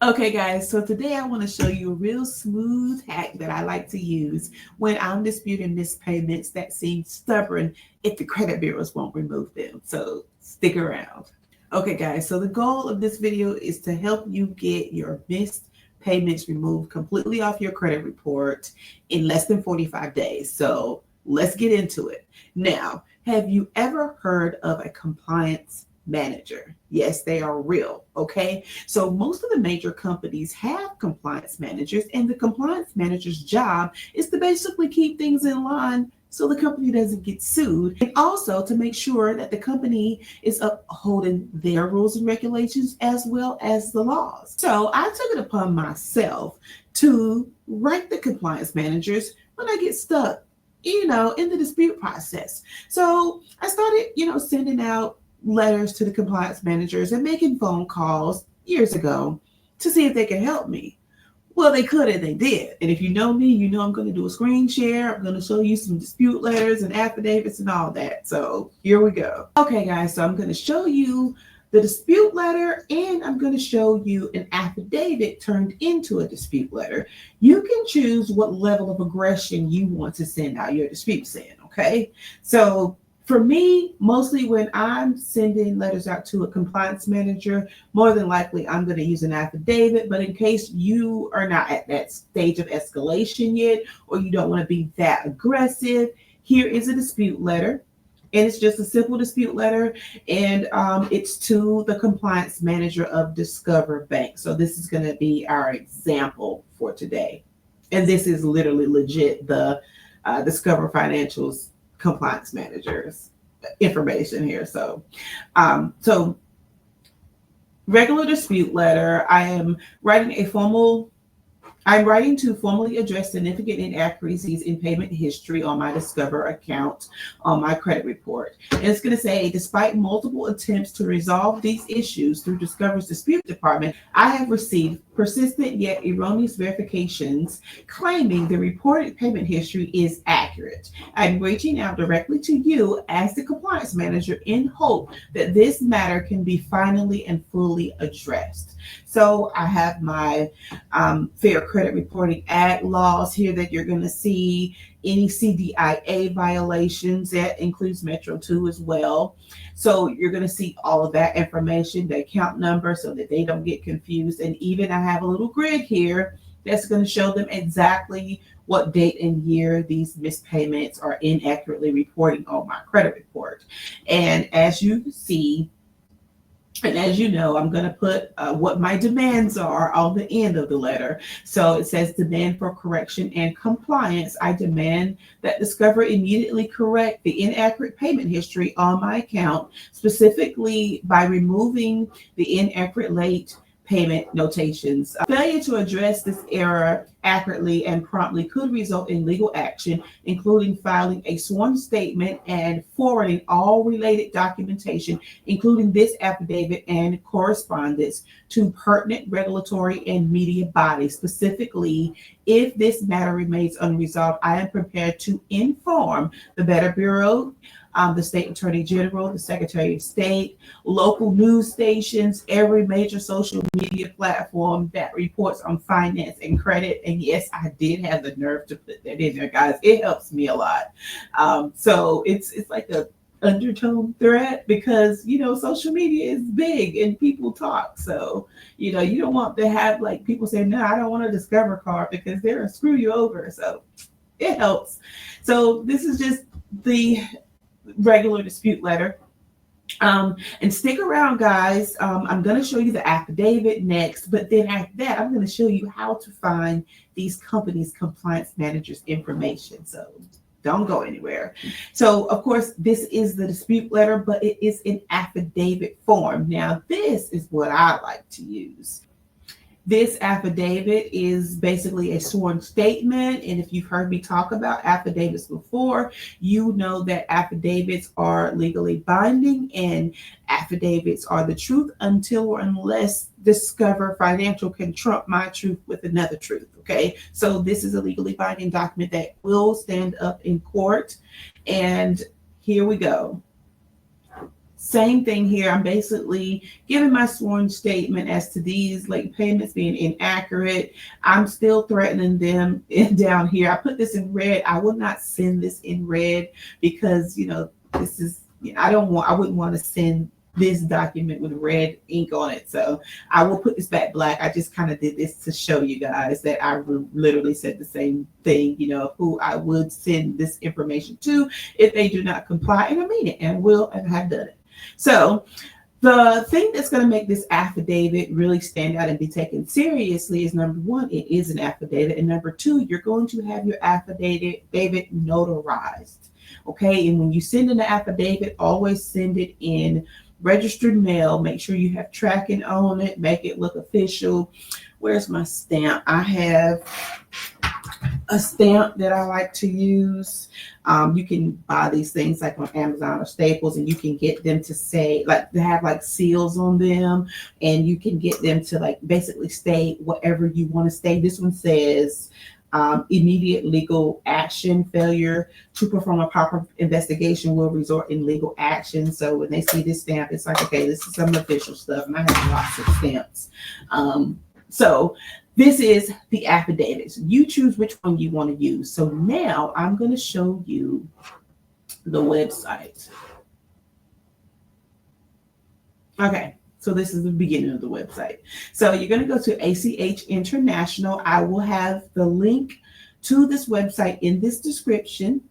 Okay, guys, so today I want to show you a real smooth hack that I like to use when I'm disputing missed payments that seem stubborn if the credit bureaus won't remove them. So stick around. Okay, guys, so the goal of this video is to help you get your missed payments removed completely off your credit report in less than 45 days. So let's get into it. Now, have you ever heard of a compliance manager? Yes, they are real. Okay. So most of the major companies have compliance managers, and the compliance manager's job is to basically keep things in line so the company doesn't get sued, and also to make sure that the company is upholding their rules and regulations as well as the laws. So I took it upon myself to write the compliance managers when I get stuck, in the dispute process. So I started, sending out letters to the compliance managers and making phone calls years ago to see if they could help me. Well, they could and they did. And if you know me, you know I'm going to do a screen share. I'm going to show you some dispute letters and affidavits and all that. So here we go. Okay, guys, so I'm going to show you the dispute letter, and I'm going to show you an affidavit turned into a dispute letter. You can choose what level of aggression you want to send out your disputes in, okay? So for me, mostly when I'm sending letters out to a compliance manager, more than likely I'm going to use an affidavit. But in case you are not at that stage of escalation yet, or you don't want to be that aggressive, here is a dispute letter. And it's just a simple dispute letter, and it's to the compliance manager of Discover Bank. So this is going to be our example for today. And this is literally legit the Discover Financial's compliance managers information here. So regular dispute letter. I'm writing to formally address significant inaccuracies in payment history on my Discover account on my credit report. And it's going to say, despite multiple attempts to resolve these issues through Discover's dispute department, I have received persistent yet erroneous verifications claiming the reported payment history is accurate. I'm reaching out directly to you as the compliance manager in hope that this matter can be finally and fully addressed. So I have my Fair Credit Reporting Act laws here that you're going to see, any CDIA violations, that includes Metro 2 as well. So you're going to see all of that information, the account number, so that they don't get confused. And even I have a little grid here that's going to show them exactly what date and year these missed payments are inaccurately reporting on my credit report. And as you see, and as you know, I'm going to put what my demands are on the end of the letter. So it says, demand for correction and compliance. I demand that Discover immediately correct the inaccurate payment history on my account, specifically by removing the inaccurate late payment notations. Failure to address this error accurately and promptly could result in legal action, including filing a sworn statement and forwarding all related documentation, including this affidavit and correspondence, to pertinent regulatory and media bodies. Specifically, if this matter remains unresolved, I am prepared to inform the Better Bureau, the State Attorney General, the Secretary of State, local news stations, every major social media platform that reports on finance and credit. And yes, I did have the nerve to put that in there, guys. It helps me a lot. So it's like a undertone threat, because social media is big and people talk. So you don't want to have like people say, no, I don't want a Discover card, because they're gonna screw you over. So it helps. So this is just the regular dispute letter. And stick around, guys. I'm going to show you the affidavit next, but then after that, I'm going to show you how to find these companies' compliance managers' information. So don't go anywhere. So, of course, this is the dispute letter, but it is in affidavit form. Now, this is what I like to use. This affidavit is basically a sworn statement. And if you've heard me talk about affidavits before, you know that affidavits are legally binding, and affidavits are the truth until or unless Discover Financial can trump my truth with another truth. Okay. So this is a legally binding document that will stand up in court. And here we go. Same thing here. I'm basically giving my sworn statement as to these late payments being inaccurate. I'm still threatening them down here. I put this in red. I will not send this in red because, this is, I wouldn't want to send this document with red ink on it. So I will put this back black. I just kind of did this to show you guys that I literally said the same thing, who I would send this information to if they do not comply. And I mean it, and will, and have done it. So the thing that's going to make this affidavit really stand out and be taken seriously is, number one, it is an affidavit. And number two, you're going to have your affidavit notarized. Okay. And when you send in the affidavit, always send it in registered mail. Make sure you have tracking on it. Make it look official. Where's my stamp? I have a stamp that I like to use. You can buy these things like on Amazon or Staples, and you can get them to say, like, they have like seals on them, and you can get them to like basically state whatever you want to state. This one says immediate legal action. Failure to perform a proper investigation will result in legal action. So when they see this stamp, it's like, okay, this is some official stuff, and I have lots of stamps. So this is the affidavits. You choose which one you want to use. So now I'm going to show you the website. Okay, so this is the beginning of the website. So you're going to go to ACA International. I will have the link to this website in this description.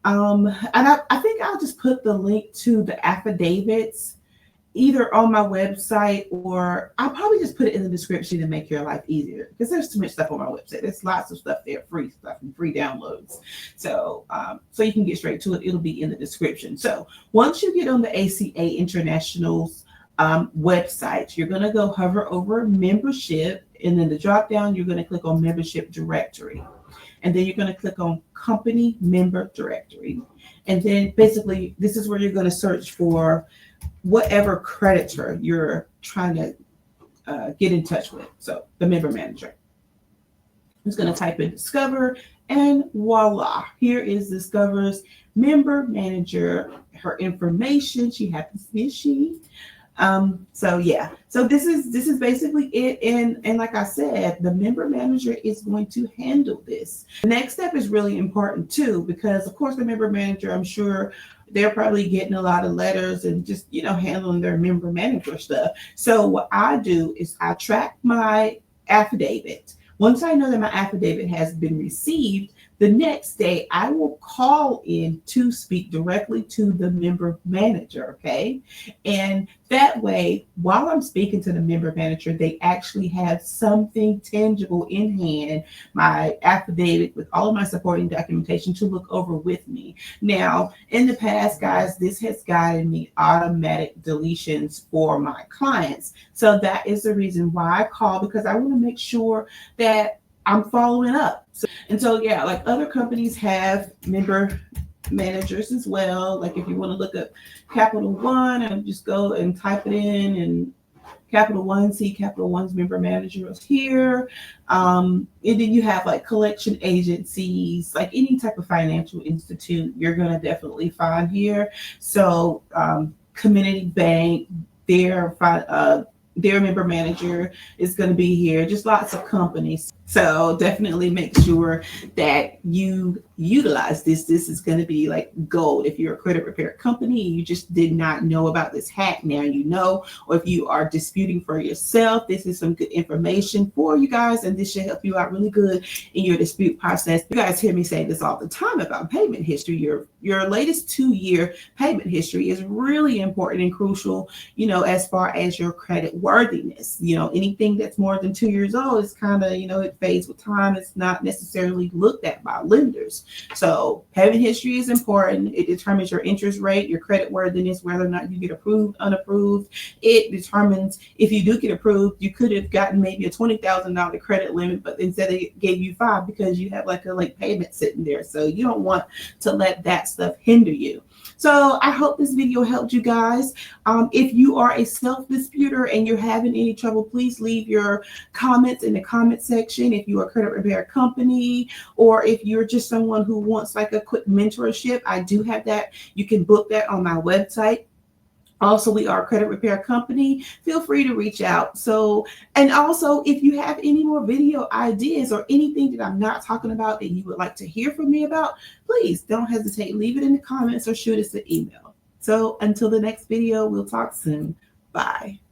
And I think I'll just put the link to the affidavits either on my website, or I'll probably just put it in the description to make your life easier, because there's too much stuff on my website. There's lots of stuff there, free stuff and free downloads. So so you can get straight to it. It'll be in the description. So once you get on the ACA International's website, you're going to go hover over membership, and then the drop down, you're going to click on membership directory. And then you're going to click on company member directory. And then basically this is where you're going to search for whatever creditor you're trying to get in touch with. So the member manager. I'm just going to type in Discover, and voila, here is Discover's member manager. Her information, she happens to be a she. So yeah, so this is basically it. And like I said, the member manager is going to handle this. The next step is really important too, because of course the member manager, I'm sure they're probably getting a lot of letters and just, handling their member manager stuff. So what I do is I track my affidavit. Once I know that my affidavit has been received, the next day I will call in to speak directly to the member manager, okay? And that way, while I'm speaking to the member manager, they actually have something tangible in hand, my affidavit with all of my supporting documentation to look over with me. Now, in the past, guys, this has gotten me automatic deletions for my clients. So that is the reason why I call, because I want to make sure that I'm following up. So yeah, like other companies have member managers as well. Like if you want to look up Capital One and just go and type it in, and Capital One, see Capital One's member manager is here. And then you have like collection agencies, like any type of financial institute, you're going to definitely find here. So Community Bank, their member manager is going to be here. Just lots of companies. So definitely make sure that you utilize this. This is going to be like gold. If you're a credit repair company, you just did not know about this hack, now you know. Or if you are disputing for yourself, this is some good information for you guys, and this should help you out really good in your dispute process. You guys hear me say this all the time about payment history. Your latest 2-year payment history is really important and crucial, as far as your credit worthiness. Anything that's more than 2 years old is kind of, it fades with time. It's not necessarily looked at by lenders. So payment history is important. It determines your interest rate, your credit worthiness, whether or not you get approved, unapproved. It determines if you do get approved, you could have gotten maybe a $20,000 credit limit, but instead they gave you $5,000 because you have like a late payment sitting there. So you don't want to let that stuff hinder you. So I hope this video helped you guys. If you are a self-disputer and you're having any trouble, please leave your comments in the comment section. If you are a credit repair company, or if you're just someone who wants like a quick mentorship, I do have that. You can book that on my website. Also, we are a credit repair company. Feel free to reach out. So, and also if you have any more video ideas or anything that I'm not talking about that you would like to hear from me about, please don't hesitate. Leave it in the comments or shoot us an email. So until the next video, we'll talk soon. Bye.